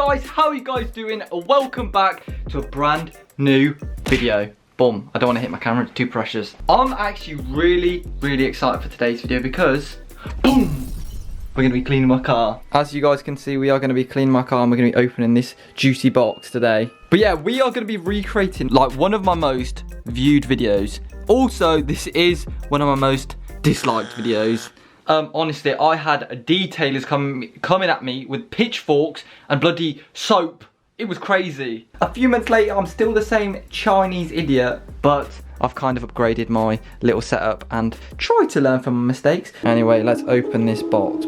guys, how are you guys doing? Welcome back to a brand new video. Boom, I don't want to hit my camera, it's too precious. I'm actually really excited for today's video because, boom, we're going to be cleaning my car. As you guys can see, we are going to be cleaning my car and we're going to be opening this juicy box today. But yeah, we are going to be recreating like one of my most viewed videos. Also, this is one of my most disliked videos. Honestly, I had detailers coming at me with pitchforks and bloody soap. It was crazy. A few months later, I'm still the same Chinese idiot, but I've kind of upgraded my little setup and tried to learn from my mistakes. Anyway, let's open this box.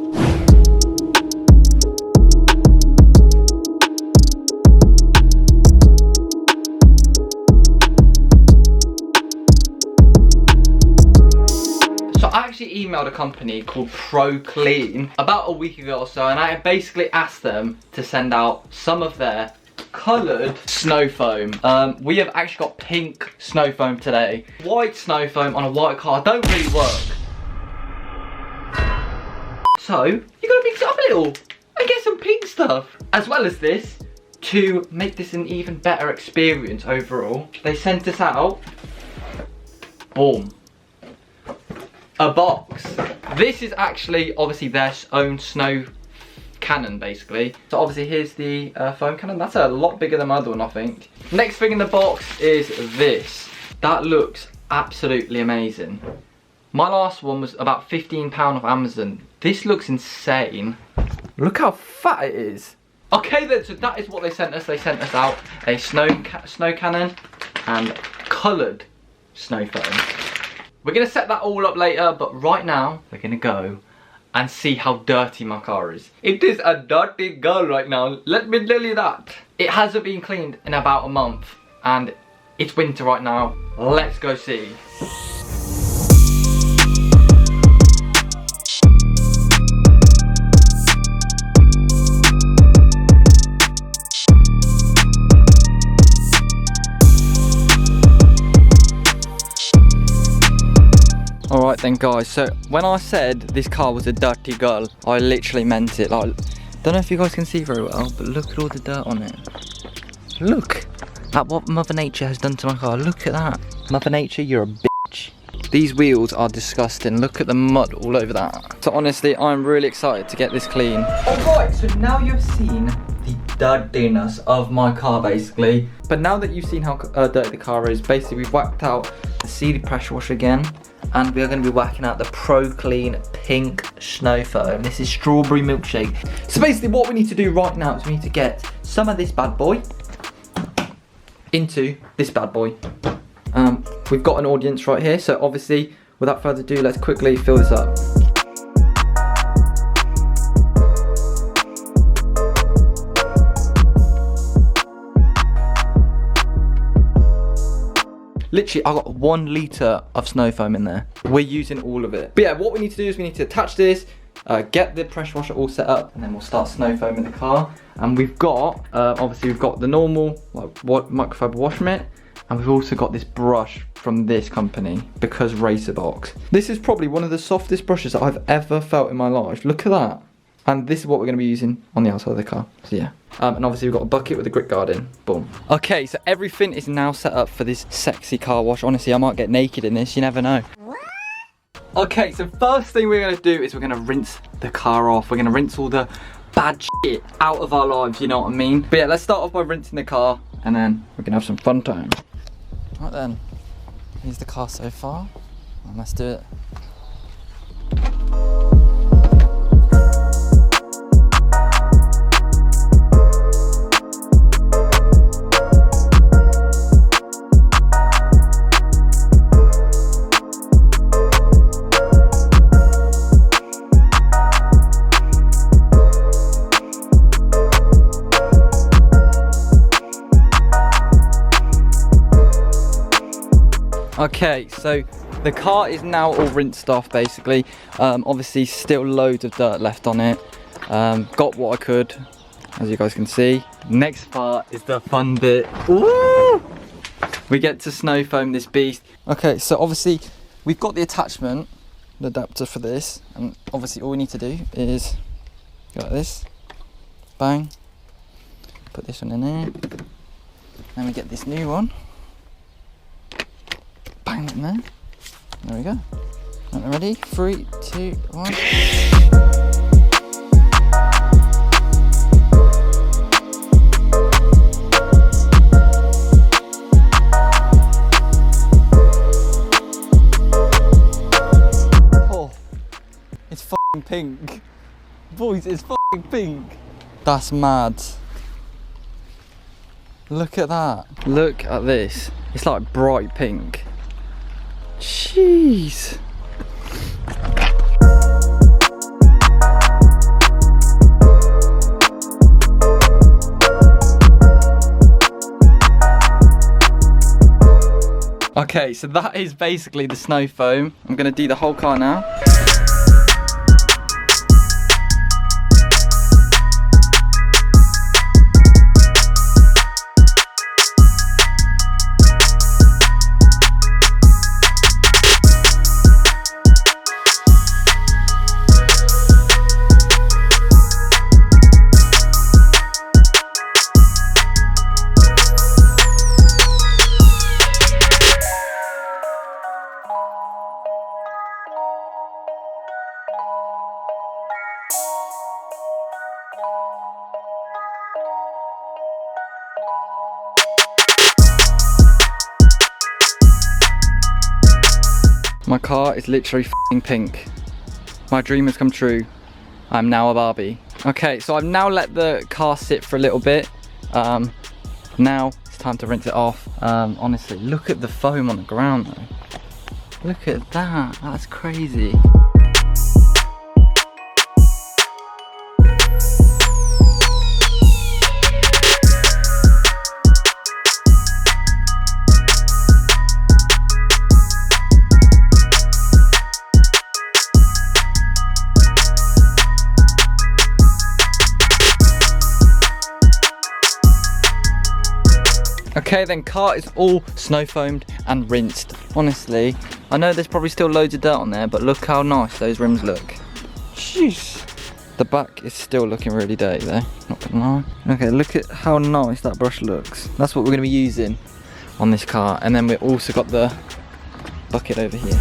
I actually emailed a company called PROKLEEN about a week ago or so, and I basically asked them to send out some of their coloured snow foam. We have actually got pink snow foam today. White snow foam on a white car don't really work. So, you gotta mix it up a little and get some pink stuff. As well as this, to make this an even better experience overall, they sent us out, boom, a box. This is actually obviously their own snow cannon basically. So obviously here's the foam cannon. That's a lot bigger than my other one, I think. Next thing in the box is this. That looks absolutely amazing. My last one was about £15 off Amazon. This looks insane. Look how fat it is. Okay then, so that is what they sent us. They sent us out a snow cannon and coloured snow foam. We're going to set that all up later, but right now, we're going to go and see how dirty my car is. It is a dirty girl right now, let me tell you that. It hasn't been cleaned in about a month, and it's winter right now. Let's go see. Alright then guys, so when I said this car was a dirty girl, I literally meant it. Like, don't know if you guys can see very well, but look at all the dirt on it. Look at what Mother Nature has done to my car. Look at that. Mother Nature, you're a bitch. These wheels are disgusting. Look at the mud all over that. So honestly, I'm really excited to get this clean. Alright, so now you've seen the dirtiness of my car basically. But now that you've seen how dirty the car is, basically we've whacked out the sealy pressure washer again. And we are going to be whacking out the PROKLEEN pink snow foam. This is strawberry milkshake. So basically what we need to do right now is we need to get some of this bad boy into this bad boy. We've got an audience right here, so obviously without further ado, let's quickly fill this up. Literally, I got 1 litre of snow foam in there. We're using all of it. But yeah, what we need to do is we need to attach this, get the pressure washer all set up, and then we'll start snow foaming the car. And we've got, obviously we've got the normal microfiber wash mitt, and we've also got this brush from this company, Because Racer Box. This is probably one of the softest brushes that I've ever felt in my life. Look at that. And this is what we're going to be using on the outside of the car. So yeah. And obviously we've got a bucket with a grit guard in. Boom. Okay, so everything is now set up for this sexy car wash. Honestly, I might get naked in this. You never know. Okay, so first thing we're going to do is we're going to rinse the car off. We're going to rinse all the bad shit out of our lives, you know what I mean? But yeah, let's start off by rinsing the car and then we're going to have some fun time. Right then. Here's the car so far. And let's do it. Okay, so the car is now all rinsed off basically. Obviously still loads of dirt left on it. Got what I could, as you guys can see. Next part is the fun bit. Woo! We get to snow foam this beast. Okay, so obviously we've got the attachment, the adapter for this, and obviously all we need to do is go like this, bang, put this one in there. Then we get this new one. Bang it in there. There we go. Right, ready? 3, 2, 1. Oh, it's fucking pink. Boys, it's fucking pink. That's mad. Look at that. Look at this. It's like bright pink. Jeez. Okay, so that is basically the snow foam. I'm gonna do the whole car now. My car is literally f***ing pink. My dream has come true. I'm now a Barbie. Okay, so I've now let the car sit for a little bit. Now it's time to rinse it off. Honestly, look at the foam on the ground though. Look at that, that's crazy. Okay then, car is all snow foamed and rinsed. Honestly, I know there's probably still loads of dirt on there, but look how nice those rims look. Jeez. The back is still looking really dirty though, not gonna lie. Okay, look at how nice that brush looks. That's what we're gonna be using on this car. And then we've also got the bucket over here.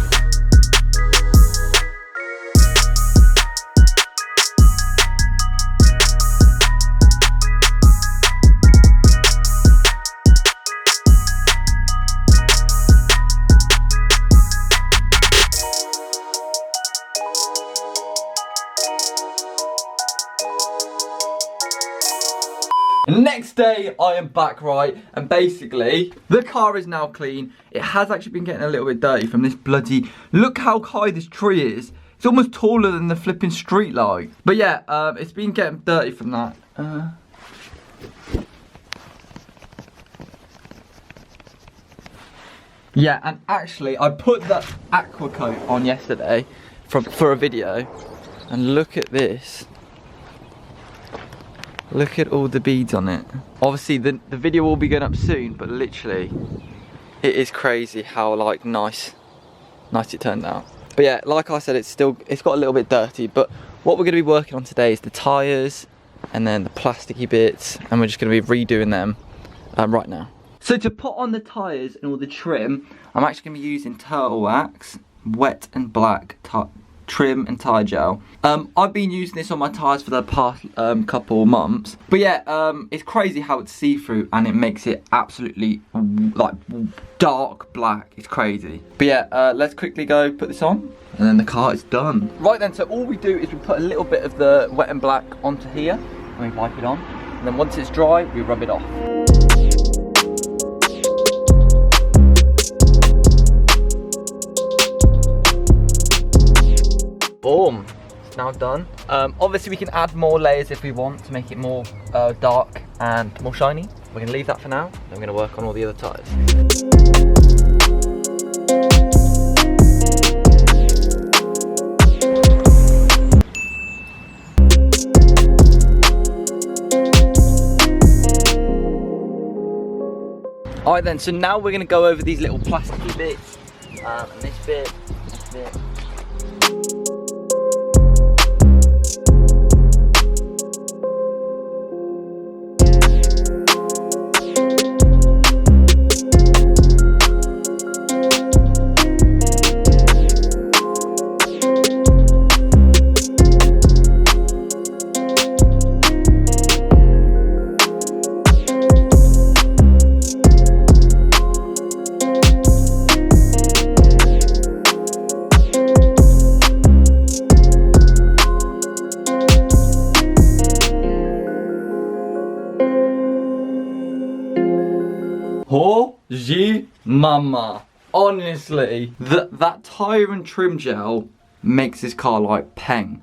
Next day I am back, right, and basically the car is now clean. It has actually been getting a little bit dirty from this bloody, look how high this tree is. It's almost taller than the flipping street light. But yeah, it's been getting dirty from that. Yeah, and actually I put the aqua coat on yesterday for a video, and look at this. Look at all the beads on it. Obviously the video will be going up soon, but literally it is crazy how like nice it turned out. But yeah, like I said, it's got a little bit dirty, but what we're going to be working on today is the tyres and then the plasticky bits, and we're just going to be redoing them right now. So to put on the tyres and all the trim, I'm actually going to be using Turtle Wax Wet and Black trim and tyre gel. I've been using this on my tyres for the past couple months, but yeah, it's crazy how it's see-through and it makes it absolutely like dark black. It's crazy. But yeah, let's quickly go put this on and then the car is done. Right then, so all we do is we put a little bit of the wet and black onto here and we wipe it on, and then once it's dry we rub it off. Boom, it's now done. Obviously we can add more layers if we want to make it more dark and more shiny. We're gonna leave that for now, then we're gonna work on all the other tyres. Alright then, so now we're gonna go over these little plasticky bits, and this bit, this bit. mama. Honestly, that tyre and trim gel makes this car like peng.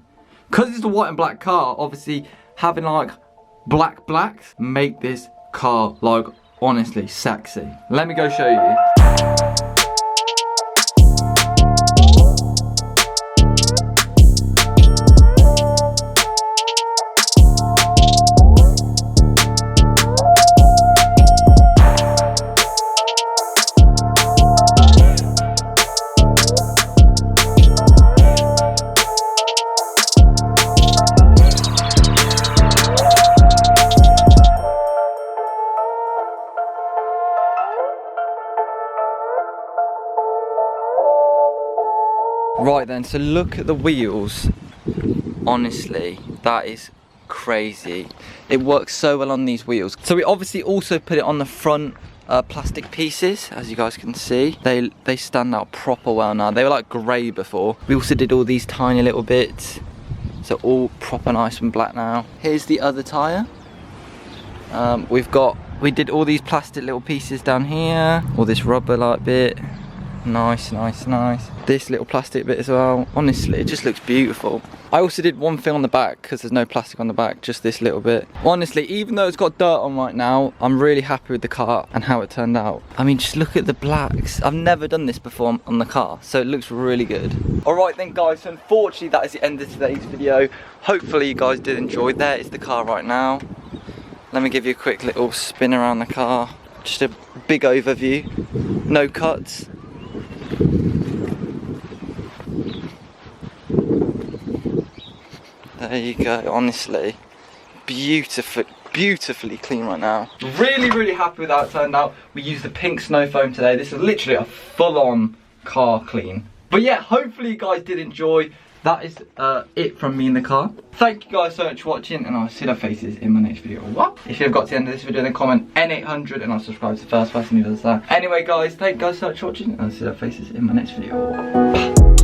Because it's a white and black car, obviously having like blacks make this car like honestly sexy. Let me go show you. Right then, so look at the wheels. Honestly, that is crazy. It works so well on these wheels. So we obviously also put it on the front plastic pieces, as you guys can see. They stand out proper well now. They were like grey before. We also did all these tiny little bits. So all proper nice and black now. Here's the other tyre. We did all these plastic little pieces down here. All this rubber like bit. Nice. This little plastic bit as well. Honestly, it just looks beautiful. I also did one thing on the back because there's no plastic on the back, just this little bit. Honestly, even though it's got dirt on right now, I'm really happy with the car and how it turned out. I mean, just look at the blacks. I've never done this before on the car, so it looks really good. Alright then guys, so unfortunately that is the end of today's video. Hopefully you guys did enjoy. There is the car right now. Let me give you a quick little spin around the car. Just a big overview. No cuts. There you go, honestly, beautifully clean right now. Really happy with how it turned out. We used the pink snow foam today. This is literally a full-on car clean. But yeah, hopefully you guys did enjoy. That is it from me in the car. Thank you guys so much for watching, and I'll see their faces in my next video. What? If you've got to the end of this video, then comment N800 and I'll subscribe to the first person who does that. Anyway guys, thank you guys so much for watching, and I'll see their faces in my next video.